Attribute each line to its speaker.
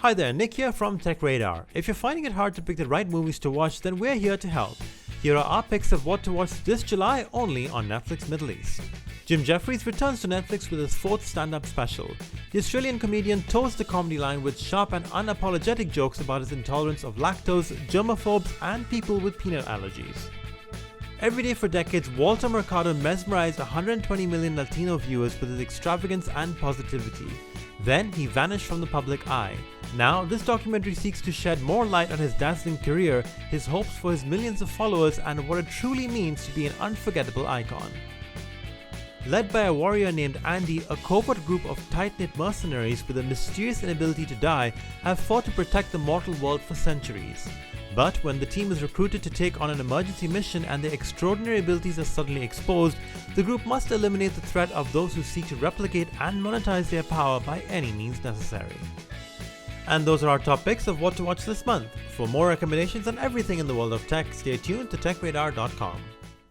Speaker 1: Hi there, Nick here from Tech Radar. If you're finding it hard to pick the right movies to watch, then we're here to help. Here are our picks of what to watch this July only on Netflix Middle East. Jefferies returns to Netflix with his fourth stand-up special. The Australian comedian toes the comedy line with sharp and unapologetic jokes about his intolerance of lactose, germaphobes, and people with peanut allergies. Every day for decades, Walter Mercado mesmerized 120 million Latino viewers with his extravagance and positivity. Then he vanished from the public eye. Now, this documentary seeks to shed more light on his dazzling career, his hopes for his millions of followers, and what it truly means to be an unforgettable icon. Led by a warrior named Andy, a covert group of tight-knit mercenaries with a mysterious inability to die have fought to protect the mortal world for centuries. But when the team is recruited to take on an emergency mission and their extraordinary abilities are suddenly exposed, the group must eliminate the threat of those who seek to replicate and monetize their power by any means necessary. And those are our top picks of what to watch this month. For more recommendations on everything in the world of tech, stay tuned to techradar.com.